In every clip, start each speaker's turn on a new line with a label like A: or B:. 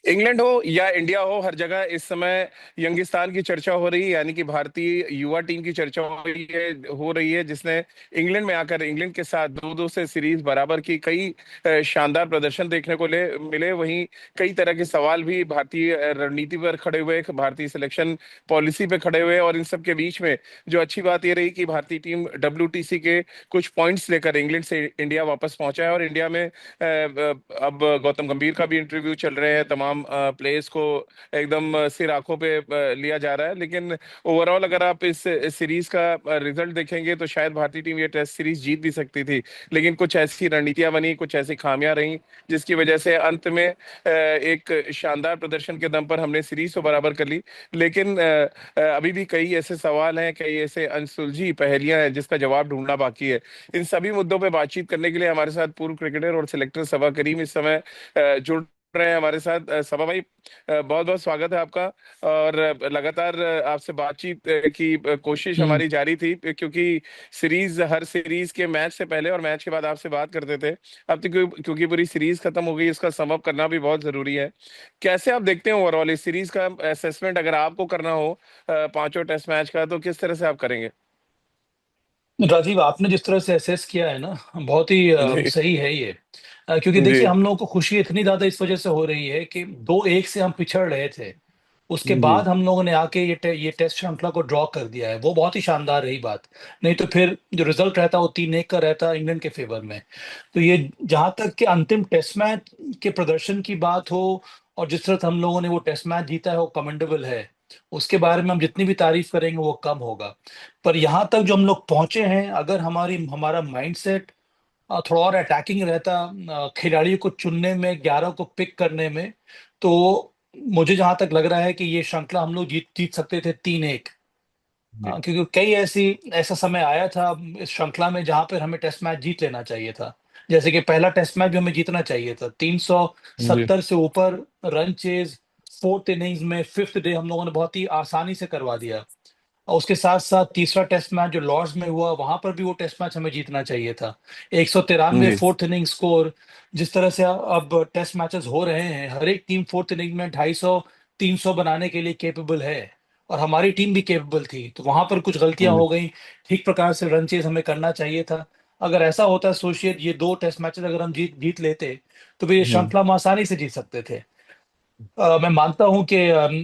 A: England हो या India हो, हर जगह इस समय यंगिस्तान की चर्चा हो रही है, यानी कि भारतीय युवा टीम की चर्चा हो रही है जिसने इंग्लैंड में आकर इंग्लैंड के साथ 2-2 से सीरीज बराबर की। कई शानदार प्रदर्शन देखने को ले मिले। वहीं कई तरह के सवाल भी भारतीय रणनीति पर खड़े हुए, भारतीय सिलेक्शन पॉलिसी पे खड़े हुए। और इन सब के बीच में जो अच्छी बात ये रही कि भारतीय टीम डब्ल्यूटीसी के कुछ पॉइंट्स लेकर इंग्लैंड से इंडिया वापस पहुंचा है। और इंडिया में अब गौतम गंभीर का भी इंटरव्यू चल रहे हैं, तमाम प्लेयर्स को एकदम सिर आंखों पे लिया जा रहा है। लेकिन ओवरऑल अगर आप इस सीरीज का रिजल्ट देखेंगे तो शायद भारतीय टीम ये टेस्ट सीरीज जीत भी सकती थी, लेकिन कुछ ऐसी रणनीतियां बनी, कुछ ऐसी खामियां रहीं जिसकी वजह से अंत में एक शानदार प्रदर्शन के दम पर हमने सीरीज तो बराबर कर ली। लेकिन अभी भी कई ऐसे सवाल हैं, कई ऐसे अनसुलझी पहेलियां हैं जिसका जवाब ढूंढना बाकी है। इन सभी मुद्दों पे बातचीत करने के लिए हमारे साथ पूर्व क्रिकेटर और सिलेक्टर सबा करीम इस समय जुड़ रहे हैं हमारे साथ। सबा भाई, बहुत बहुत स्वागत है आपका। और लगातार आपसे बातचीत की कोशिश
B: हम्म।
A: हमारी जारी थी, क्योंकि हर सीरीज के मैच से पहले और मैच के बाद आपसे बात करते थे। अब तो क्योंकि पूरी सीरीज खत्म हो गई, इसका सम अप करना भी बहुत जरूरी है। कैसे आप देखते हैं ओवरऑल इस सीरीज का असेसमेंट, अगर आपको करना हो पांचों टेस्ट मैच का, तो किस तरह से आप करेंगे?
B: राजीव, आपने जिस तरह से असेस किया है ना, बहुत ही
A: जी।
B: सही है ये। क्योंकि
A: जी।
B: देखिए, हम लोगों को खुशी इतनी ज्यादा इस वजह से हो रही है कि 2-1 से हम पिछड़ रहे थे। उसके
A: जी।
B: बाद हम लोगों ने आके ये टेस्ट श्रृंखला को ड्रॉ कर दिया है, वो बहुत ही शानदार रही बात। नहीं तो फिर जो रिजल्ट रहता वो 3-1 का रहता इंग्लैंड के फेवर में। तो ये, जहां तक कि अंतिम टेस्ट मैच के प्रदर्शन की बात हो और जिस तरह से हम लोगों ने वो टेस्ट मैच जीता है, वो कमेंडेबल है। उसके बारे में हम जितनी भी तारीफ करेंगे वो कम होगा। पर यहाँ तक जो हम लोग पहुंचे हैं, अगर हमारा माइंडसेट थोड़ा और अटैकिंग रहता, खिलाड़ियों को चुनने में, 11 को पिक करने में, तो मुझे जहां तक लग रहा है कि ये श्रृंखला हम लोग जीत जीत सकते थे 3-1।
A: जी।
B: क्योंकि कई ऐसा समय आया था इस श्रृंखला में जहां पर हमें टेस्ट मैच जीत लेना चाहिए था। जैसे कि पहला टेस्ट मैच भी हमें जीतना चाहिए था,
A: जी।
B: 370 से ऊपर रन चेज फोर्थ इनिंग्स में, फिफ्थ डे हम लोगों ने बहुत ही आसानी से करवा दिया। और उसके साथ साथ तीसरा टेस्ट मैच जो लॉर्ड्स में हुआ, वहां पर भी वो टेस्ट मैच हमें जीतना चाहिए था। 193
A: जी।
B: Fourth inning score. जिस तरह से अब टेस्ट मैचेस हो रहे हैं, हर एक टीम फोर्थ इनिंग में 250, 300 बनाने के लिए केपेबल है। और हमारी टीम भी केपेबल थी, तो वहां पर कुछ गलतियां
A: जी।
B: हो गई। ठीक प्रकार से रन चेज हमें करना चाहिए था। अगर ऐसा होता, सोचिए, ये 2 टेस्ट मैचेस अगर हम जीत जीत लेते, तो फिर ये
A: जी।
B: श्रृंखला हम आसानी से जीत सकते थे। मैं मानता हूं कि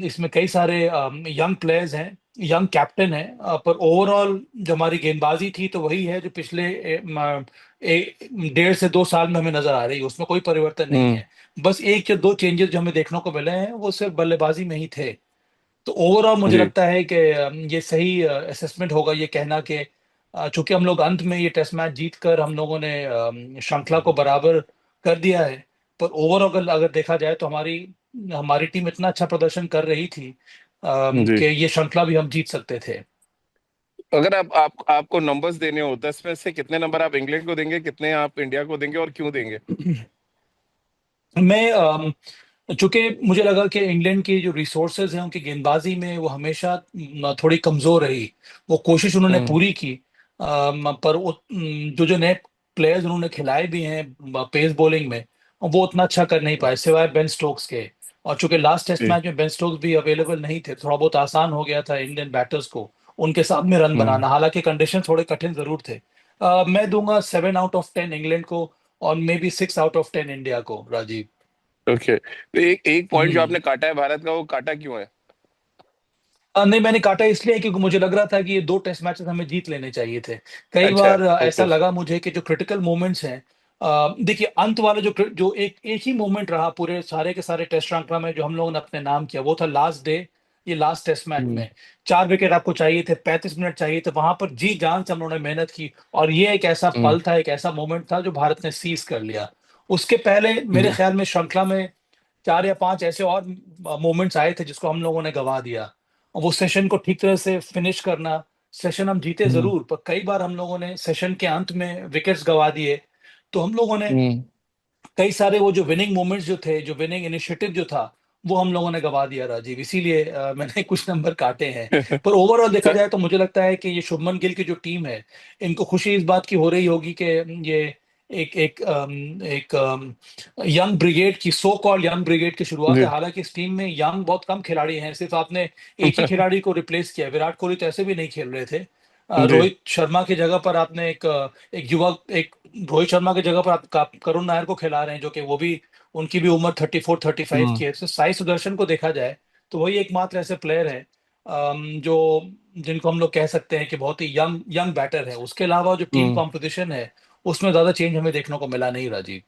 B: इसमें कई सारे यंग प्लेयर्स हैं, यंग कैप्टन हैं, पर ओवरऑल जो हमारी गेंदबाजी थी तो वही है जो पिछले 1.5 से 2 साल में हमें नजर आ रही है, उसमें कोई परिवर्तन नहीं
A: हम्म।
B: है। बस 1 या 2 चेंजेस जो हमें देखने को मिले हैं वो सिर्फ बल्लेबाजी में ही थे। तो ओवरऑल मुझे
A: जी।
B: लगता है कि ये सही असेसमेंट होगा ये कहना कि चूंकि हम लोग अंत में ये टेस्ट मैच जीत कर हम लोगों ने श्रृंखला को बराबर कर दिया है। पर ओवरऑल अगर अगर देखा जाए तो हमारी हमारी टीम इतना अच्छा प्रदर्शन कर रही थी
A: जी।
B: कि ये श्रृंखला भी हम जीत सकते थे।
A: अगर आपको नंबर्स देने हो, 10 में से कितने नंबर आप इंग्लैंड को देंगे, कितने आप इंडिया को देंगे और क्यों देंगे?
B: मैं चूंकि मुझे लगा कि इंग्लैंड की जो रिसोर्सेज हैं उनकी गेंदबाजी में, वो हमेशा थोड़ी कमजोर रही। वो कोशिश उन्होंने
A: हम्म।
B: पूरी की, पर जो जो नए प्लेयर्स उन्होंने खिलाए भी हैं पेस बॉलिंग में, वो उतना अच्छा कर नहीं पाए सिवाय बेन स्टोक्स के। और चूंकि लास्ट टेस्ट
A: जी।
B: मैच में बेन स्टोक्स भी अवेलेबल नहीं थे, थोड़ा बहुत आसान हो गया था इंडियन बैटर्स को उनके सामने रन
A: हम्म।
B: बनाना, हालांकि कंडीशन थोड़े कठिन जरूर थे। मैं दूंगा 7 आउट ऑफ 10 इंग्लैंड को, और may be 6 out of 10 India को, राजीव।
A: ओके, तो एक एक पॉइंट जो
B: हम्म।
A: आपने काटा है भारत का, वो काटा क्यों है?
B: नहीं, मैंने काटा इसलिए क्योंकि मुझे लग रहा था कि ये 2 टेस्ट मैचेस हमें जीत लेने चाहिए थे। कई
A: अच्छा।
B: बार ऐसा
A: ओके।
B: लगा मुझे कि जो क्रिटिकल मोमेंट्स हैं, देखिए, अंत वाला जो एक ही मोमेंट रहा पूरे सारे के सारे टेस्ट श्रृंखला में जो हम लोगों ने अपने नाम किया, वो था लास्ट डे, ये लास्ट टेस्ट मैच
A: हम्म।
B: में। 4 विकेट आपको चाहिए थे, 35 मिनट चाहिए थे, वहां पर जी जान से हम लोगों ने मेहनत की। और ये एक ऐसा
A: हम्म।
B: पल था, एक ऐसा मोमेंट था जो भारत ने सीज कर लिया। उसके पहले मेरे
A: जी।
B: ख्याल में श्रृंखला में 4 या 5 ऐसे और मोमेंट्स आए थे जिसको हम लोगों ने गंवा दिया। और वो सेशन को ठीक तरह से फिनिश करना, सेशन हम जीते
A: हम्म।
B: जरूर, पर कई बार हम लोगों ने सेशन के अंत में विकेट्स गंवा दिए। तो हम लोगों ने
A: हम्म।
B: कई सारे वो जो विनिंग मोमेंट्स जो थे, जो विनिंग इनिशिएटिव जो था, वो हम लोगों ने गंवा दिया, राजीव। इसीलिए मैंने कुछ नंबर काटे हैं। पर ओवरऑल देखा
A: सर।
B: जाए तो मुझे लगता है कि ये शुभमन गिल की जो टीम है, इनको खुशी इस बात की हो रही होगी कि ये एक एक एक यंग ब्रिगेड की, सो कॉल्ड यंग ब्रिगेड की शुरुआत है।
A: जी
B: हालांकि इस टीम में यंग बहुत कम खिलाड़ी हैं, सिर्फ आपने एक ही खिलाड़ी को रिप्लेस किया। विराट कोहली तो ऐसे भी नहीं खेल रहे थे।
A: जी।
B: रोहित शर्मा की जगह पर आपने एक युवक, एक रोहित शर्मा की जगह पर आप करुण नायर को खिला रहे हैं, जो कि वो भी, उनकी भी उम्र 34-35
A: हम्म
B: की है। तो साई सुदर्शन को देखा जाए तो वही एकमात्र ऐसे प्लेयर है जो, जिनको हम लोग कह सकते हैं कि बहुत ही यंग यंग बैटर है। उसके अलावा जो टीम
A: हम्म।
B: कॉम्पोजिशन है उसमें ज्यादा चेंज हमें देखने को मिला नहीं, Rajiv.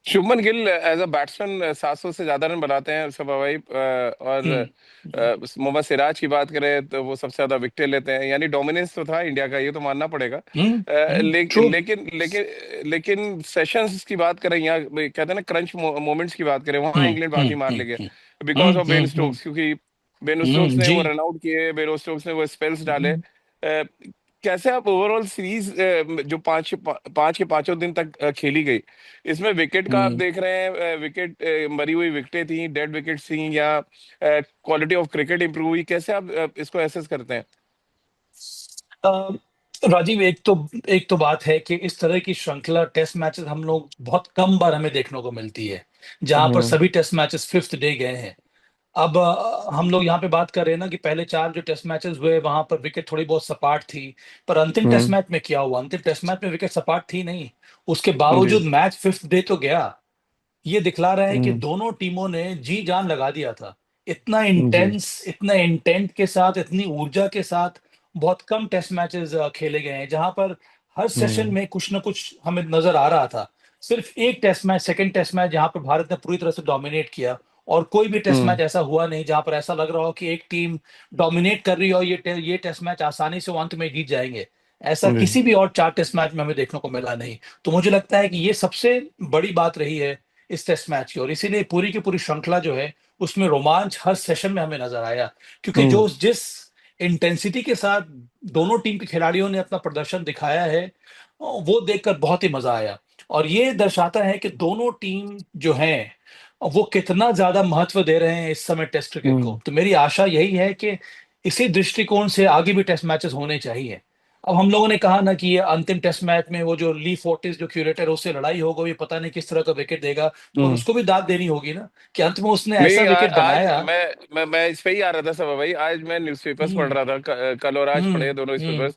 A: Shubman Gill as a batsman 700 से ज्यादा रन बनाते हैं सभा भाई, और
B: हम्म हम्म
A: मोहम्मद सिराज की बात करें तो वो सबसे ज्यादा विकेटें लेते हैं, यानी डोमिनेंस तो था इंडिया का, ये तो मानना पड़ेगा।
B: ट्रू।
A: लेकिन सेशंस की बात करें, यहाँ कहते हैं ना क्रंच मोमेंट्स की बात करें, वहां इंग्लैंड बाजी मार ले गया बिकॉज ऑफ बेन स्टोक्स, क्योंकि बेन स्टोक्स ने
B: जी।
A: वो रन आउट किए, बेन स्टोक्स ने वो स्पेल्स डाले। कैसे आप ओवरऑल सीरीज जो पांच के पांचों दिन तक खेली गई, इसमें विकेट का आप
B: हम्म
A: देख रहे हैं, विकेट मरी हुई विकेटें थी, डेड विकेट थी, या क्वालिटी ऑफ क्रिकेट इंप्रूव हुई, कैसे आप इसको एसेस करते हैं?
B: अ, राजीव, एक तो बात है कि इस तरह की श्रृंखला टेस्ट मैचेस हम लोग बहुत कम बार हमें देखने को मिलती है, जहां पर
A: हम्म
B: सभी टेस्ट मैचेस फिफ्थ डे गए हैं। अब हम लोग यहाँ पे बात कर रहे हैं ना कि पहले चार जो टेस्ट मैचेस हुए वहां पर विकेट थोड़ी बहुत सपाट थी, पर अंतिम टेस्ट
A: हम्म।
B: मैच में क्या हुआ? अंतिम टेस्ट मैच में विकेट सपाट थी नहीं। उसके
A: जी।
B: बावजूद मैच फिफ्थ डे तो गया। ये दिखला रहा है कि
A: हम्म।
B: दोनों टीमों ने जी जान लगा दिया था।
A: जी।
B: इतना इंटेंट के साथ, इतनी ऊर्जा के साथ बहुत कम टेस्ट मैचेस खेले गए हैं, जहां पर हर सेशन
A: हम्म।
B: में कुछ ना कुछ हमें नजर आ रहा था। सिर्फ एक test match, second test match, जहां पर भारत ने पूरी तरह से डोमिनेट किया, और कोई भी टेस्ट
A: हम्म।
B: मैच ऐसा हुआ नहीं जहां पर ऐसा लग रहा हो कि एक टीम डोमिनेट कर रही हो, ये टेस्ट मैच आसानी से वो अंत में जीत जाएंगे। ऐसा
A: जी।
B: किसी भी और चार टेस्ट मैच में हमें देखने को मिला नहीं। तो मुझे लगता है कि ये सबसे बड़ी बात रही है इस टेस्ट मैच की, और इसीलिए पूरी की पूरी श्रृंखला जो है उसमें रोमांच हर सेशन में हमें नजर आया। क्योंकि
A: हम्म।
B: जो जिस इंटेंसिटी के साथ दोनों टीम के खिलाड़ियों ने अपना प्रदर्शन दिखाया है, वो देखकर बहुत ही मजा आया। और ये दर्शाता है कि दोनों टीम जो हैं वो कितना ज्यादा महत्व दे रहे हैं इस समय टेस्ट क्रिकेट
A: हम्म।
B: को। तो मेरी आशा यही है कि इसी दृष्टिकोण से आगे भी टेस्ट मैचेस होने चाहिए। अब हम लोगों ने कहा ना कि ये अंतिम टेस्ट मैच में वो जो ली फोर्टिस जो क्यूरेटर है उससे लड़ाई होगी, ये पता नहीं किस तरह का विकेट देगा, तो
A: हम्म।
B: उसको भी दाद देनी होगी ना कि अंत में उसने ऐसा
A: नहीं,
B: विकेट
A: आज
B: बनाया।
A: मैं इस पे ही आ रहा था सब भाई, आज मैं न्यूज़पेपर्स पढ़
B: हम्म
A: रहा था, कल और आज
B: हम्म
A: पढ़े दोनों
B: हम्म
A: न्यूज़पेपर्स।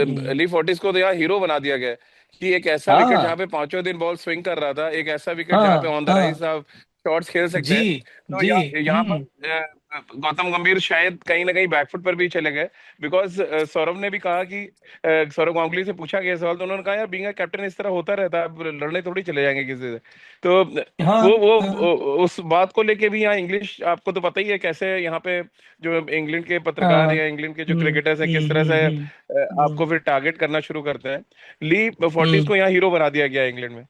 B: हम्म
A: ली फोर्टिस को तो यहाँ हीरो बना दिया गया है, कि एक ऐसा विकेट जहाँ
B: हाँ
A: पे पांचों दिन बॉल स्विंग कर रहा था, एक ऐसा विकेट जहाँ पे
B: हाँ
A: ऑन द
B: हाँ
A: राइज आप शॉट्स खेल सकते
B: जी
A: हैं। तो
B: जी
A: यहाँ पर गौतम गंभीर शायद कहीं ना कहीं बैकफुट पर भी चले गए, बिकॉज सौरभ ने भी कहा कि सौरभ गांगुली से पूछा गया सवाल, तो उन्होंने कहा यार बीइंग अ कैप्टन इस तरह होता रहता है, आप लड़ने थोड़ी चले जाएंगे किसी से। तो
B: हाँ हाँ
A: उस बात को लेके भी यहाँ इंग्लिश, आपको तो पता ही है कैसे यहाँ पे जो इंग्लैंड के पत्रकार
B: हाँ
A: या इंग्लैंड के जो
B: हम्म
A: क्रिकेटर्स हैं किस तरह
B: हम्म
A: से
B: हम्म हम्म
A: आपको फिर टारगेट करना शुरू करते हैं। ली फोर्टिस
B: हम्म
A: को यहाँ हीरो बना दिया गया है इंग्लैंड में।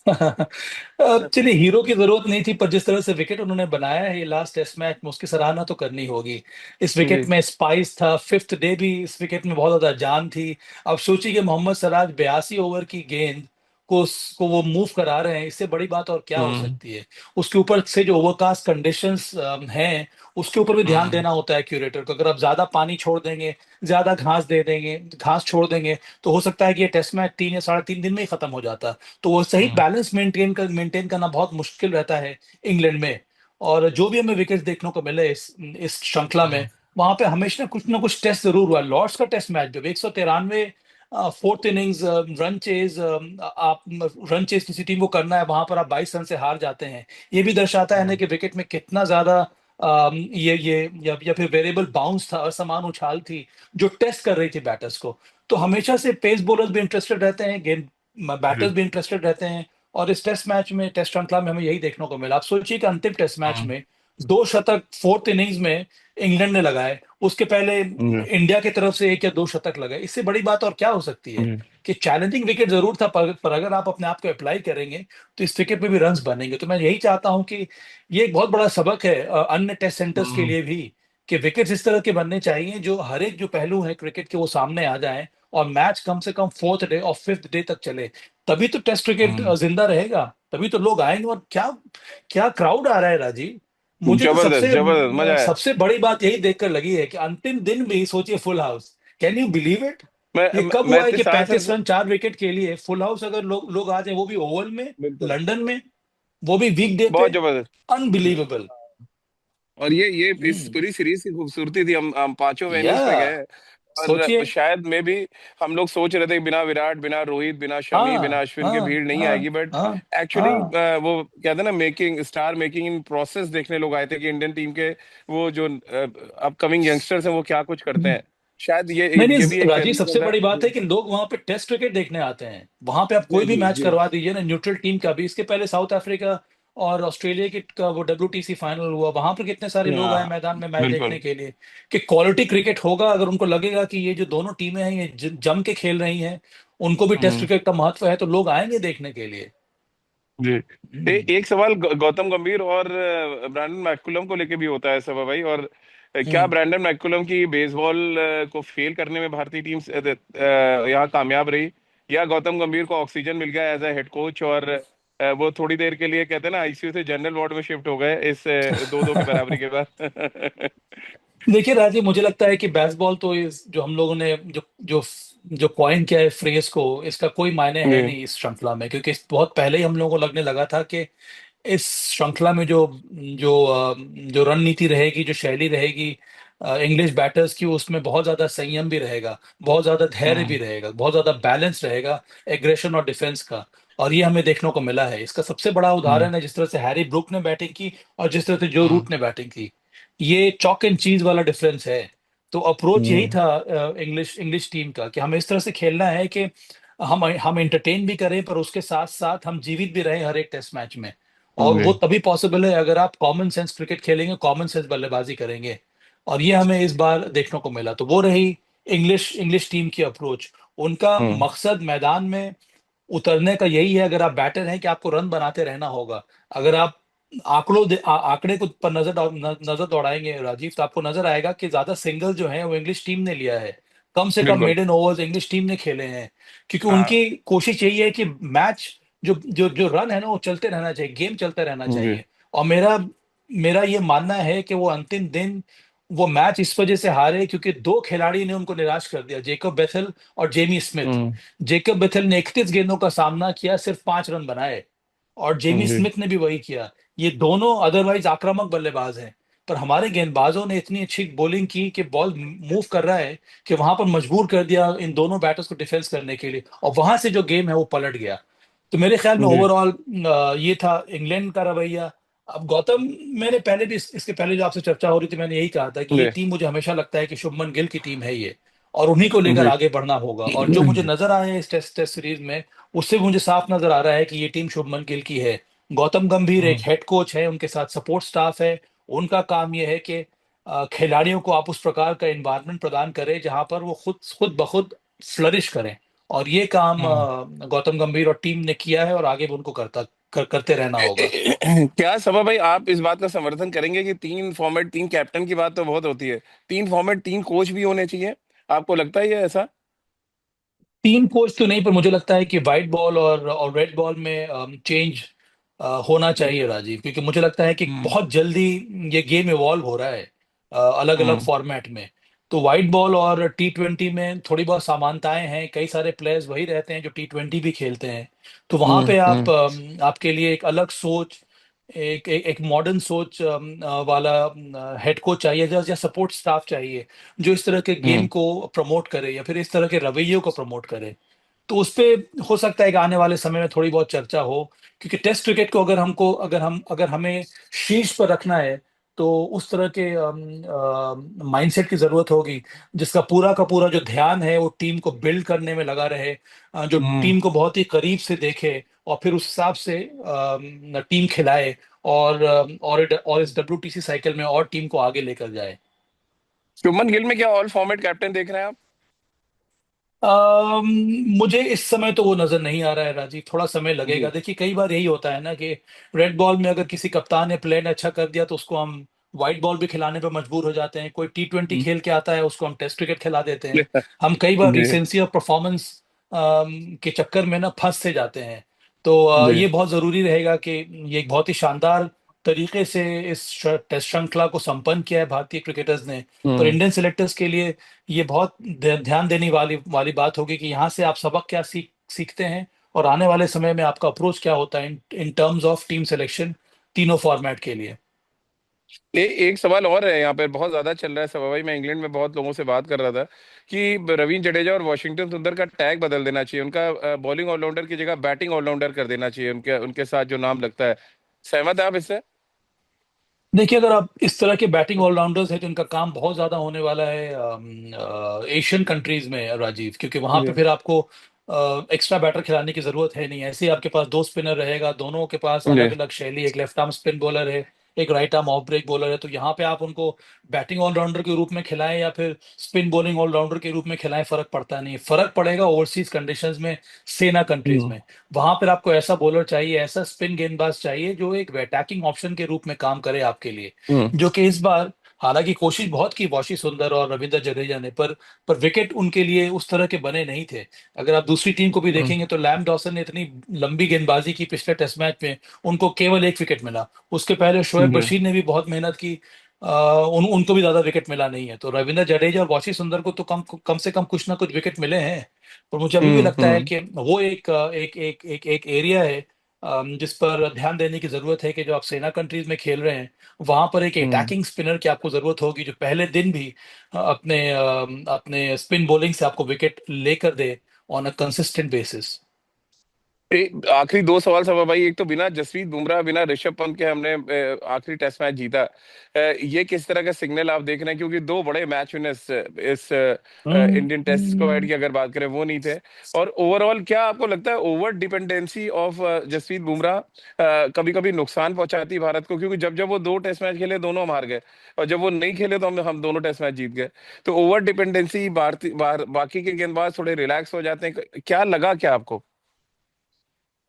B: चलिए, हीरो की जरूरत नहीं थी, पर जिस तरह से विकेट उन्होंने बनाया है ये लास्ट टेस्ट मैच में, उसकी सराहना तो करनी होगी। इस विकेट
A: जी।
B: में स्पाइस था, फिफ्थ डे भी इस विकेट में बहुत ज्यादा जान थी। अब सोचिए कि मोहम्मद सिराज 82 ओवर की गेंद को वो मूव करा रहे हैं, इससे बड़ी बात और क्या हो
A: हम्म।
B: सकती है? उसके ऊपर से जो ओवरकास्ट कंडीशंस हैं, उसके ऊपर भी ध्यान
A: हम्म।
B: देना होता है क्यूरेटर को। अगर आप ज्यादा पानी छोड़ देंगे, ज्यादा घास दे देंगे, घास छोड़ देंगे, तो हो सकता है कि ये टेस्ट मैच 3 या 3.5 दिन में ही खत्म हो जाता। तो वो सही
A: हम्म।
B: बैलेंस मेंटेन करना बहुत मुश्किल रहता है इंग्लैंड में। और जो भी हमें विकेट्स देखने को मिले इस श्रृंखला में,
A: हम्म।
B: वहां पे हमेशा कुछ ना कुछ टेस्ट जरूर हुआ। लॉर्ड्स का टेस्ट मैच जब 193 फोर्थ इनिंग्स रन चेज, आप रन चेज किसी टीम को करना है, वहां पर आप 22 रन से हार जाते हैं। ये भी दर्शाता है ना
A: हम्म।
B: कि विकेट में कितना ज्यादा ये या फिर वेरिएबल बाउंस था, असमान उछाल थी जो टेस्ट कर रही थी बैटर्स को। तो हमेशा से पेस बॉलर्स भी इंटरेस्टेड रहते हैं, गेंद बैटर्स
A: जी।
B: भी इंटरेस्टेड रहते हैं। और इस टेस्ट मैच में, टेस्ट श्रृंखला में हमें यही देखने को मिला। आप सोचिए कि अंतिम टेस्ट मैच
A: हम्म।
B: में 2 शतक फोर्थ इनिंग्स में इंग्लैंड ने लगाए, उसके पहले
A: जी।
B: इंडिया की तरफ से 1 या 2 शतक लगाए। इससे बड़ी बात और क्या हो सकती है?
A: जी।
B: कि चैलेंजिंग विकेट जरूर था, पर अगर आप अपने आप को अप्लाई करेंगे तो इस विकेट में भी रन्स बनेंगे। तो मैं यही चाहता हूं कि ये एक बहुत बड़ा सबक है अन्य टेस्ट सेंटर्स के
A: हम्म।
B: लिए भी, कि विकेट्स इस तरह के बनने चाहिए जो हर एक जो पहलू है क्रिकेट के वो सामने आ जाएं, और मैच कम से कम फोर्थ डे और फिफ्थ डे तक चले। तभी तो टेस्ट क्रिकेट
A: हम्म।
B: जिंदा रहेगा, तभी तो लोग आएंगे। और क्या क्या क्राउड आ रहा है, राजीव! मुझे तो
A: जबरदस्त जबरदस्त मजा आया।
B: सबसे बड़ी बात यही देखकर लगी है कि अंतिम दिन भी सोचिए full house. Can you believe it? ये कब
A: मैं
B: हुआ है
A: इतने
B: कि
A: साल से
B: 35 रन 4 विकेट के लिए फुल हाउस अगर लोग आ जाए, वो भी ओवल में,
A: बिल्कुल
B: लंदन में, वो भी वीकडे पे।
A: बहुत जबरदस्त।
B: अनबिलीवेबल।
A: और ये इस
B: हम्म।
A: पूरी सीरीज की खूबसूरती थी, हम पांचों
B: या
A: वेन्यूज पे गए। और
B: सोचिए।
A: शायद में भी हम लोग सोच रहे थे कि बिना विराट, बिना रोहित, बिना शमी, बिना
B: हाँ
A: अश्विन के
B: हाँ
A: भीड़ नहीं
B: हाँ
A: आएगी, बट
B: हाँ
A: एक्चुअली
B: हाँ।
A: वो कहते हैं ना, making star making in process देखने लोग आए थे कि इंडियन टीम के वो जो अपकमिंग यंगस्टर्स हैं वो क्या कुछ करते हैं। शायद
B: नहीं
A: ये भी
B: नहीं
A: एक
B: राजीव, सबसे
A: रीजन था।
B: बड़ी बात है कि लोग वहां पे टेस्ट क्रिकेट देखने आते हैं। वहां पे आप
A: जी
B: कोई भी
A: जी
B: मैच
A: जी।
B: करवा दीजिए ना, न्यूट्रल टीम का भी। इसके पहले साउथ अफ्रीका और ऑस्ट्रेलिया की का वो WTC फाइनल हुआ, वहां पर कितने सारे लोग आए
A: हाँ
B: मैदान में मैच देखने
A: बिल्कुल।
B: के लिए। कि क्वालिटी क्रिकेट होगा, अगर उनको लगेगा कि ये जो दोनों टीमें हैं ये जम के खेल रही हैं, उनको भी टेस्ट
A: हम्म।
B: क्रिकेट का महत्व है, तो लोग आएंगे देखने के लिए।
A: जी।
B: हम्म
A: एक सवाल गौतम गंभीर और ब्रैंडन मैककुलम को लेके भी होता है सब भाई। और क्या
B: हम्म
A: ब्रैंडन मैककुलम की बेसबॉल को फेल करने में भारतीय टीम यहाँ कामयाब रही, या गौतम गंभीर को ऑक्सीजन मिल गया एज ए हेड कोच, और वो थोड़ी देर के लिए कहते हैं ना आईसीयू से जनरल वार्ड में शिफ्ट हो गए इस 2-2 की बराबरी के बाद।
B: देखिए राजीव, मुझे लगता है कि बेसबॉल तो इस जो हम लोगों ने जो जो जो कॉइन किया है फ्रेज को, इसका कोई मायने है
A: जी।
B: नहीं इस श्रृंखला में। क्योंकि बहुत पहले ही हम लोगों को लगने लगा था कि इस श्रृंखला में जो जो जो रणनीति रहेगी, जो शैली रहेगी इंग्लिश बैटर्स की, उसमें बहुत ज्यादा संयम भी रहेगा, बहुत ज्यादा धैर्य भी
A: हम्म
B: रहेगा, बहुत ज्यादा बैलेंस रहेगा एग्रेशन और डिफेंस का। और ये हमें देखने को मिला है। इसका सबसे बड़ा
A: हम्म
B: उदाहरण है जिस तरह से हैरी ब्रूक ने बैटिंग की और जिस तरह से जो
A: हम्म
B: रूट ने बैटिंग की। ये चॉक एंड चीज वाला डिफरेंस है। तो अप्रोच यही
A: हम्म
B: था इंग्लिश इंग्लिश टीम का, कि हमें इस तरह से खेलना है कि हम एंटरटेन भी करें, पर उसके साथ साथ हम जीवित भी रहें हर एक टेस्ट मैच में। और
A: जी।
B: वो तभी पॉसिबल है अगर आप कॉमन सेंस क्रिकेट खेलेंगे, कॉमन सेंस बल्लेबाजी करेंगे। और ये हमें इस बार देखने को मिला। तो वो रही इंग्लिश इंग्लिश टीम की अप्रोच। उनका
A: हम्म
B: मकसद मैदान में उतरने का यही है, अगर आप बैटर हैं, कि आपको रन बनाते रहना होगा। अगर आप आंकड़े को पर नजर दौड़ाएंगे राजीव, तो आपको नजर आएगा कि ज्यादा सिंगल जो है वो इंग्लिश टीम ने लिया है। कम से कम
A: बिल्कुल।
B: मेडन ओवर्स इंग्लिश टीम ने खेले हैं। क्योंकि
A: हाँ
B: उनकी कोशिश यही है कि मैच जो जो जो रन है ना, वो चलते रहना चाहिए, गेम चलता रहना
A: जी।
B: चाहिए। और मेरा मेरा ये मानना है कि वो अंतिम दिन वो मैच इस वजह से हारे क्योंकि दो खिलाड़ी ने उनको निराश कर दिया, जेकब बेथेल और जेमी स्मिथ।
A: हम्म
B: जेकब बेथेल ने 31 गेंदों का सामना किया, सिर्फ 5 रन बनाए। और जेमी
A: जी।
B: स्मिथ ने भी वही किया। ये दोनों अदरवाइज आक्रामक बल्लेबाज हैं। पर हमारे गेंदबाजों ने इतनी अच्छी बॉलिंग की कि बॉल मूव कर रहा है, कि वहां पर मजबूर कर दिया इन दोनों बैटर्स को डिफेंस करने के लिए, और वहां से जो गेम है वो पलट गया। तो मेरे ख्याल में
A: जी।
B: ओवरऑल ये था इंग्लैंड का रवैया। अब गौतम, मैंने पहले भी इसके पहले जो आपसे चर्चा हो रही थी, मैंने यही कहा था कि ये
A: जी।
B: टीम मुझे हमेशा लगता है कि शुभमन गिल की टीम है ये। और उन्हीं को लेकर
A: जी।
B: आगे बढ़ना होगा। और जो मुझे नजर आया है इस टेस्ट सीरीज में, उससे मुझे साफ नजर आ रहा है कि ये टीम शुभमन गिल की है। गौतम गंभीर एक
A: हम्म
B: हेड कोच है, उनके साथ सपोर्ट स्टाफ है। उनका काम यह है कि खिलाड़ियों को आप उस प्रकार का एनवायरनमेंट प्रदान करें जहां पर वो खुद खुद ब खुद फ्लरिश करें। और ये काम
A: हम्म।
B: गौतम गंभीर और टीम ने किया है, और आगे भी उनको करते रहना होगा।
A: क्या सभा भाई, आप इस बात का समर्थन करेंगे कि तीन फॉर्मेट, तीन कैप्टन की बात तो बहुत होती है, तीन फॉर्मेट तीन कोच भी होने चाहिए? आपको लगता है ये ऐसा?
B: 3 कोच तो नहीं, पर मुझे लगता है कि व्हाइट बॉल और रेड बॉल में चेंज होना चाहिए राजीव। क्योंकि मुझे लगता है कि
A: हम्म
B: बहुत जल्दी ये गेम इवॉल्व हो रहा है अलग अलग
A: हम्म
B: फॉर्मेट में। तो व्हाइट बॉल और T20 में थोड़ी बहुत समानताएं हैं। कई सारे प्लेयर्स वही रहते हैं जो T20 भी खेलते हैं। तो वहां पे
A: हम्म
B: आपके लिए एक अलग सोच, एक मॉडर्न सोच वाला हेड कोच चाहिए, या सपोर्ट स्टाफ चाहिए, जो इस तरह के गेम
A: हम्म
B: को प्रमोट करे या फिर इस तरह के रवैयों को प्रमोट करे। तो उस पे हो सकता है कि आने वाले समय में थोड़ी बहुत चर्चा हो। क्योंकि टेस्ट क्रिकेट को अगर हमें शीर्ष पर रखना है, तो उस तरह के माइंडसेट की जरूरत होगी, जिसका पूरा का पूरा जो ध्यान है वो टीम को बिल्ड करने में लगा रहे, जो
A: हम्म।
B: टीम को बहुत ही करीब से देखे, और फिर उस हिसाब से टीम खिलाए, और इस WTC साइकिल में और टीम को आगे लेकर जाए।
A: शुभमन गिल में क्या ऑल फॉर्मेट कैप्टन देख रहे हैं आप?
B: अम, मुझे इस समय तो वो नजर नहीं आ रहा है राजीव, थोड़ा समय लगेगा।
A: जी।
B: देखिए कई बार यही होता है ना कि रेड बॉल में अगर किसी कप्तान ने प्लेन अच्छा कर दिया, तो उसको हम व्हाइट बॉल भी खिलाने पर मजबूर हो जाते हैं। कोई T20
A: हम्म।
B: खेल के आता है, उसको हम टेस्ट क्रिकेट खिला देते हैं। हम कई बार
A: जी
B: रिसेंसी और परफॉर्मेंस के चक्कर में ना फंस से जाते हैं। तो
A: जी।
B: ये बहुत जरूरी रहेगा कि ये एक बहुत ही शानदार तरीके से इस टेस्ट श्रृंखला को संपन्न किया है भारतीय क्रिकेटर्स ने, पर
A: हम्म।
B: इंडियन सिलेक्टर्स के लिए ये बहुत ध्यान देने वाली वाली बात होगी कि यहाँ से आप सबक क्या सीखते हैं, और आने वाले समय में आपका अप्रोच क्या होता है in terms of team selection तीनों फॉर्मेट के लिए।
A: एक सवाल और है यहाँ पे, बहुत ज्यादा चल रहा है सवाल भाई। मैं इंग्लैंड में बहुत लोगों से बात कर रहा था कि रवींद्र जडेजा और वॉशिंगटन सुंदर का टैग बदल देना चाहिए, उनका बॉलिंग ऑलराउंडर की जगह बैटिंग ऑलराउंडर कर देना चाहिए, उनके उनके साथ जो नाम लगता है। सहमत है आप इससे?
B: देखिए, अगर आप इस तरह के बैटिंग ऑलराउंडर्स हैं तो इनका काम बहुत ज्यादा होने वाला है एशियन कंट्रीज में राजीव, क्योंकि वहां पे
A: जी।
B: फिर आपको एक्स्ट्रा बैटर खिलाने की जरूरत है नहीं। ऐसे ही आपके पास दो स्पिनर रहेगा, दोनों के पास
A: जी।
B: अलग अलग शैली, एक लेफ्ट आर्म स्पिन बॉलर है, एक right arm off break bowler है। तो यहाँ पे आप उनको बैटिंग ऑलराउंडर के रूप में खिलाएं या फिर स्पिन बॉलिंग ऑलराउंडर के रूप में खिलाएं, फर्क पड़ता नहीं। फर्क पड़ेगा ओवरसीज कंडीशंस में, सेना कंट्रीज
A: हम्म।
B: में। वहां पर आपको ऐसा बॉलर चाहिए, ऐसा स्पिन गेंदबाज चाहिए जो एक अटैकिंग ऑप्शन के रूप में काम करे आपके लिए।
A: हम्म।
B: जो कि इस बार हालांकि कोशिश बहुत की वॉशी सुंदर और रविंद्र जडेजा ने, पर विकेट उनके लिए उस तरह के बने नहीं थे। अगर आप दूसरी टीम को भी
A: हम्म।
B: देखेंगे तो लैम डॉसन ने इतनी लंबी गेंदबाजी की पिछले टेस्ट मैच में, उनको केवल एक विकेट मिला। उसके पहले शोएब
A: जी।
B: बशीर ने भी बहुत मेहनत की, उनको भी ज्यादा विकेट मिला नहीं है। तो रविंद्र जडेजा और वॉशी सुंदर को तो कम कम से कम कुछ ना कुछ विकेट मिले हैं। पर मुझे अभी भी
A: हम्म।
B: लगता है
A: हम्म।
B: कि वो एक एरिया है जिस पर ध्यान देने की जरूरत है, कि जो आप सेना कंट्रीज में खेल रहे हैं वहां पर एक
A: हम्म।
B: अटैकिंग स्पिनर की आपको जरूरत होगी, जो पहले दिन भी अपने स्पिन बॉलिंग से आपको विकेट लेकर दे ऑन अ कंसिस्टेंट बेसिस।
A: आखिरी दो सवाल सब है भाई। एक तो बिना जसप्रीत बुमराह, बिना ऋषभ पंत के हमने आखिरी टेस्ट मैच जीता। ये किस तरह का सिग्नल आप देख रहे हैं? क्योंकि दो बड़े मैच विनर्स इस इंडियन टेस्ट स्क्वाड की अगर बात करें वो नहीं थे। और ओवरऑल क्या आपको लगता है over dependency of Jasprit Bumrah कभी कभी नुकसान पहुंचाती है भारत को? क्योंकि जब जब वो दो टेस्ट मैच खेले दोनों हम हार गए, और जब वो नहीं खेले तो हम दोनों टेस्ट मैच जीत गए। तो ओवर डिपेंडेंसी, भारतीय बाकी के गेंदबाज थोड़े रिलैक्स हो जाते हैं, क्या लगा क्या आपको?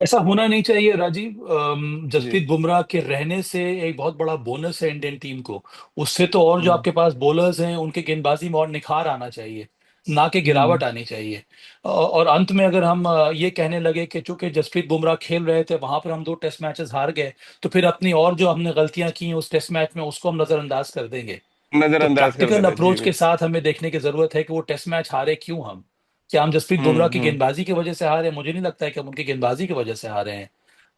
B: ऐसा होना नहीं चाहिए राजीव।
A: जी।
B: जसप्रीत बुमराह के रहने से एक बहुत बड़ा बोनस है इंडियन टीम को। उससे तो और जो
A: हम्म।
B: आपके पास बॉलर्स हैं उनके गेंदबाजी में और निखार आना चाहिए, ना कि
A: हम्म।
B: गिरावट आनी चाहिए। और अंत में अगर हम ये कहने लगे कि चूंकि जसप्रीत बुमराह खेल रहे थे वहां पर हम दो टेस्ट मैचेस हार गए, तो फिर अपनी और जो हमने गलतियां की हैं उस टेस्ट मैच में उसको हम नजरअंदाज कर देंगे। तो
A: नजरअंदाज कर दे
B: प्रैक्टिकल
A: रहे, जी
B: अप्रोच
A: जी।
B: के साथ हमें देखने की जरूरत है कि वो टेस्ट मैच हारे क्यों हम। क्या हम जसप्रीत बुमराह की
A: हम्म।
B: गेंदबाजी की वजह से हारे? मुझे नहीं लगता है कि हम उनकी गेंदबाजी की वजह से हारे हैं।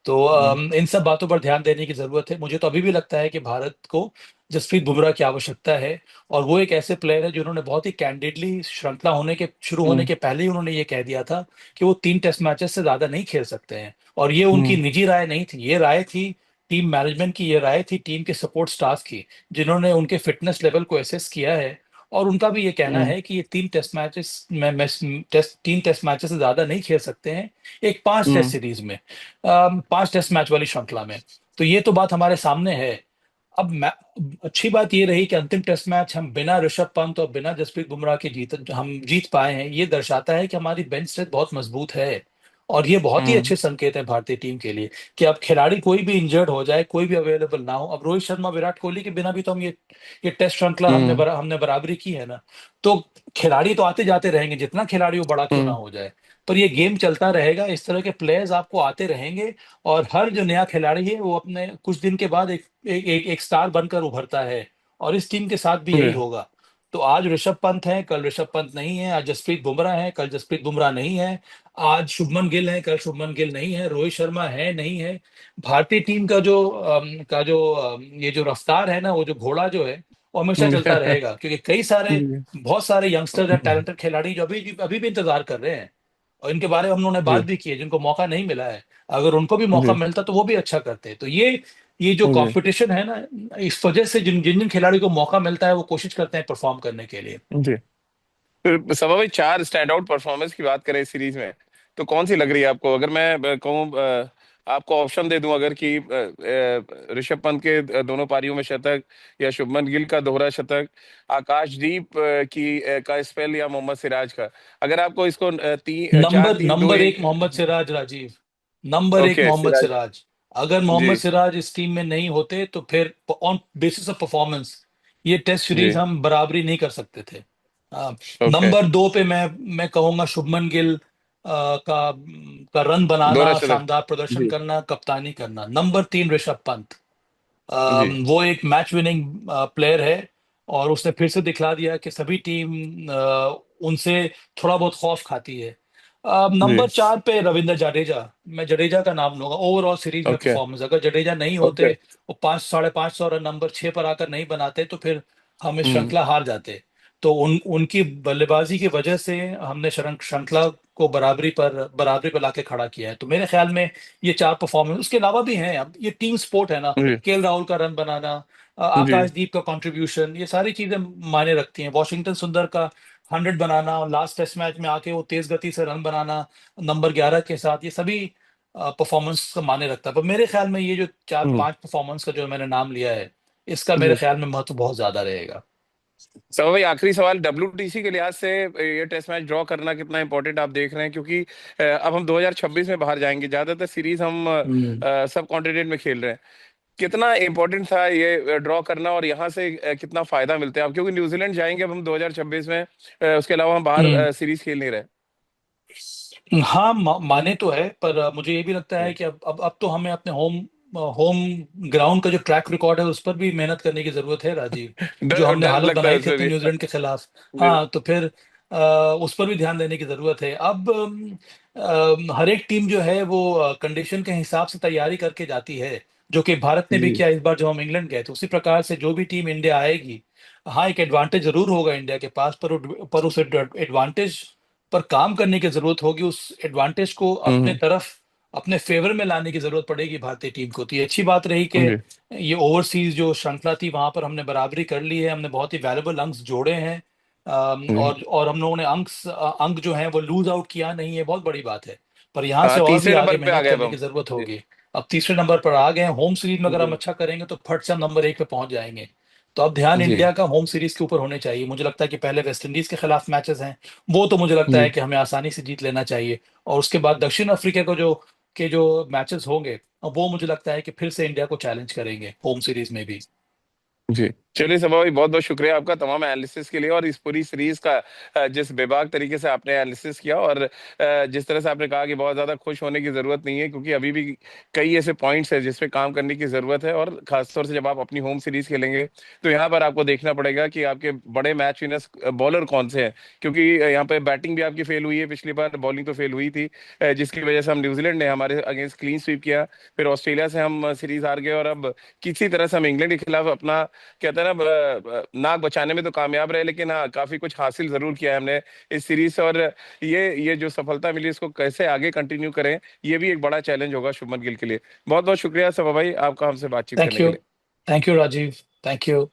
B: तो
A: हम्म।
B: इन सब बातों पर ध्यान देने की जरूरत है। मुझे तो अभी भी लगता है कि भारत को जसप्रीत बुमराह की आवश्यकता है। और वो एक ऐसे प्लेयर है जिन्होंने बहुत ही कैंडिडली श्रृंखला होने के शुरू होने
A: हम्म।
B: के पहले ही उन्होंने ये कह दिया था कि वो तीन टेस्ट मैचेस से ज्यादा नहीं खेल सकते हैं। और ये उनकी
A: हम्म।
B: निजी राय नहीं थी, ये राय थी टीम मैनेजमेंट की, ये राय थी टीम के सपोर्ट स्टाफ की, जिन्होंने उनके फिटनेस लेवल को एसेस किया है। और उनका भी ये कहना
A: हम्म।
B: है कि ये तीन टेस्ट मैचेस में तीन टेस्ट मैचेस से ज्यादा नहीं खेल सकते हैं एक पांच टेस्ट
A: हम्म।
B: सीरीज में, पांच टेस्ट मैच वाली श्रृंखला में। तो ये तो बात हमारे सामने है। अब अच्छी बात ये रही कि अंतिम टेस्ट मैच हम बिना ऋषभ पंत और बिना जसप्रीत बुमराह के जीत पाए हैं। ये दर्शाता है कि हमारी बेंच स्ट्रेंथ बहुत मजबूत है। और ये बहुत ही
A: हम्म।
B: अच्छे संकेत हैं भारतीय टीम के लिए कि अब खिलाड़ी कोई भी इंजर्ड हो जाए, कोई भी अवेलेबल ना हो। अब रोहित शर्मा विराट कोहली के बिना भी तो हम ये टेस्ट श्रृंखला
A: हम्म।
B: हमने बराबरी की है ना। तो खिलाड़ी तो आते जाते रहेंगे, जितना खिलाड़ी वो बड़ा क्यों ना
A: हम्म।
B: हो जाए। पर ये गेम चलता रहेगा, इस तरह के प्लेयर्स आपको आते रहेंगे। और हर जो नया खिलाड़ी है वो अपने कुछ दिन के बाद एक स्टार बनकर उभरता है। और इस टीम के साथ भी
A: जी।
B: यही होगा। तो आज ऋषभ पंत है, कल ऋषभ पंत नहीं है। आज जसप्रीत बुमराह है, कल जसप्रीत बुमराह नहीं है। आज शुभमन गिल है, कल शुभमन गिल नहीं है। रोहित शर्मा है, नहीं है। भारतीय टीम ये जो रफ्तार है ना, वो जो घोड़ा जो है वो हमेशा चलता रहेगा, क्योंकि कई सारे
A: जी।
B: बहुत सारे यंगस्टर्स हैं, टैलेंटेड खिलाड़ी जो अभी अभी भी इंतजार कर रहे हैं। और इनके बारे में हम लोगों ने बात
A: जी।
B: भी की है, जिनको मौका नहीं मिला है। अगर उनको भी मौका
A: जी।
B: मिलता तो वो भी अच्छा करते। तो ये जो
A: जी।
B: कंपटीशन है ना, इस वजह से जिन जिन जिन खिलाड़ी को मौका मिलता है वो कोशिश करते हैं परफॉर्म करने के लिए।
A: जी। फिर सभा भाई, चार स्टैंड आउट परफॉर्मेंस की बात करें इस सीरीज में, तो कौन सी लग रही है आपको? अगर मैं कहूँ, आपको ऑप्शन दे दूं अगर कि ऋषभ पंत के दोनों पारियों में शतक, या शुभमन गिल का दोहरा शतक, आकाशदीप का स्पेल, या मोहम्मद सिराज का, अगर आपको इसको चार
B: नंबर
A: तीन दो
B: नंबर एक
A: एक।
B: मोहम्मद सिराज राजीव। नंबर एक
A: ओके,
B: मोहम्मद
A: सिराज।
B: सिराज। अगर
A: जी।
B: मोहम्मद सिराज इस टीम में नहीं होते तो फिर ऑन बेसिस ऑफ परफॉर्मेंस ये टेस्ट
A: जी।
B: सीरीज हम बराबरी नहीं कर सकते थे।
A: ओके।
B: नंबर दो पे मैं कहूंगा शुभमन गिल का रन
A: दोहरा
B: बनाना,
A: शतक।
B: शानदार प्रदर्शन
A: जी।
B: करना, कप्तानी करना। नंबर तीन ऋषभ पंत।
A: जी।
B: वो एक मैच विनिंग प्लेयर है, और उसने फिर से दिखला दिया कि सभी टीम उनसे थोड़ा बहुत खौफ खाती है।
A: जी।
B: नंबर 4 पे रविंद्र जडेजा। मैं जडेजा का नाम लूंगा ओवरऑल सीरीज में
A: ओके।
B: परफॉर्मेंस। अगर जडेजा नहीं होते,
A: ओके।
B: वो 500 साढ़े 500 रन नंबर 6 पर आकर नहीं बनाते, तो फिर हम इस
A: हम्म।
B: श्रृंखला हार जाते। तो उनकी बल्लेबाजी की वजह से हमने श्रृंखला को बराबरी पर लाके खड़ा किया है। तो मेरे ख्याल में ये 4 परफॉर्मेंस, उसके अलावा भी हैं। अब ये टीम स्पोर्ट है ना।
A: जी।
B: केएल राहुल का रन बनाना,
A: जी।
B: आकाशदीप का कंट्रीब्यूशन, ये सारी चीजें मायने रखती हैं। वॉशिंगटन सुंदर का 100 बनाना, और लास्ट टेस्ट मैच में आके वो तेज गति से रन बनाना नंबर 11 के साथ, ये सभी परफॉर्मेंस का मायने रखता है। पर मेरे ख्याल में ये जो चार
A: हम्म।
B: पांच परफॉर्मेंस का जो मैंने नाम लिया है, इसका मेरे
A: जी।
B: ख्याल में महत्व बहुत ज्यादा रहेगा।
A: सब भाई, आखिरी सवाल, डब्ल्यूटीसी के लिहाज से ये टेस्ट मैच ड्रॉ करना कितना इंपॉर्टेंट आप देख रहे हैं? क्योंकि अब हम 2026 में बाहर जाएंगे, ज्यादातर सीरीज हम
B: हम्म।
A: सब कॉन्टिनेंट में खेल रहे हैं। कितना इंपॉर्टेंट था ये ड्रॉ करना, और यहाँ से कितना फायदा मिलता है अब? क्योंकि न्यूजीलैंड जाएंगे अब हम 2026 में, उसके अलावा हम
B: हम्म।
A: बाहर सीरीज खेल नहीं रहे।
B: हाँ, माने तो है, पर मुझे ये भी लगता है
A: जी।
B: कि अब तो हमें अपने होम होम ग्राउंड का जो ट्रैक रिकॉर्ड है उस पर भी मेहनत करने की जरूरत है, राजीव। जो
A: डर
B: हमने
A: डर
B: हालत
A: लगता है
B: बनाई थी
A: उसमें
B: अपने
A: भी।
B: न्यूजीलैंड के खिलाफ।
A: जी।
B: हाँ, तो फिर उस पर भी ध्यान देने की जरूरत है। अब हर एक टीम जो है वो कंडीशन के हिसाब से तैयारी करके जाती है, जो कि भारत ने भी
A: जी।
B: किया इस बार जब हम इंग्लैंड गए। तो उसी प्रकार से जो भी टीम इंडिया आएगी, हाँ, एक एडवांटेज जरूर होगा इंडिया के पास, पर उस एडवांटेज पर काम करने की जरूरत होगी। उस एडवांटेज को अपने
A: हम्म।
B: तरफ, अपने फेवर में लाने की जरूरत पड़ेगी भारतीय टीम को। तो ये अच्छी बात रही कि
A: जी।
B: ये ओवरसीज जो श्रृंखला थी वहां पर हमने बराबरी कर ली है। हमने बहुत ही वैल्यूबल अंक जोड़े हैं।
A: जी।
B: और हम लोगों ने अंक जो हैं वो लूज आउट किया नहीं है, बहुत बड़ी बात है। पर यहाँ से
A: हाँ,
B: और भी
A: तीसरे
B: आगे
A: नंबर पे आ
B: मेहनत
A: गए अब
B: करने
A: हम।
B: की जरूरत
A: जी।
B: होगी। अब तीसरे नंबर पर आ गए हैं। होम सीरीज में अगर हम
A: जी।
B: अच्छा करेंगे तो फट से हम नंबर 1 पे पहुंच जाएंगे। तो अब ध्यान
A: जी।
B: इंडिया का होम सीरीज के ऊपर होने चाहिए। मुझे लगता है कि पहले वेस्ट इंडीज के खिलाफ मैचेस हैं, वो तो मुझे लगता है
A: जी।
B: कि हमें आसानी से जीत लेना चाहिए। और उसके बाद दक्षिण अफ्रीका को जो मैचेस होंगे, वो मुझे लगता है कि फिर से इंडिया को चैलेंज करेंगे होम सीरीज में भी।
A: जी। चलिए सभा भाई, बहुत बहुत शुक्रिया आपका तमाम एनालिसिस के लिए, और इस पूरी सीरीज का जिस बेबाक तरीके से आपने एनालिसिस किया, और जिस तरह से आपने कहा कि बहुत ज्यादा खुश होने की जरूरत नहीं है, क्योंकि अभी भी कई ऐसे पॉइंट्स है जिसपे काम करने की जरूरत है, और खासतौर से जब आप अपनी होम सीरीज खेलेंगे तो यहाँ पर आपको देखना पड़ेगा कि आपके बड़े मैच विनर्स बॉलर कौन से हैं। क्योंकि यहाँ पे बैटिंग भी आपकी फेल हुई है पिछली बार, बॉलिंग तो फेल हुई थी, जिसकी वजह से हम, न्यूजीलैंड ने हमारे अगेंस्ट क्लीन स्वीप किया, फिर ऑस्ट्रेलिया से हम सीरीज हार गए, और अब किसी तरह से हम इंग्लैंड के खिलाफ अपना, कहते हैं ना, नाक बचाने में तो कामयाब रहे, लेकिन हाँ, काफी कुछ हासिल जरूर किया है हमने इस सीरीज से। और ये जो सफलता मिली, इसको कैसे आगे कंटिन्यू करें, ये भी एक बड़ा चैलेंज होगा शुभमन गिल के लिए। बहुत बहुत शुक्रिया सभा भाई आपका हमसे बातचीत
B: थैंक
A: करने के
B: यू।
A: लिए।
B: Thank you Rajiv. Thank you.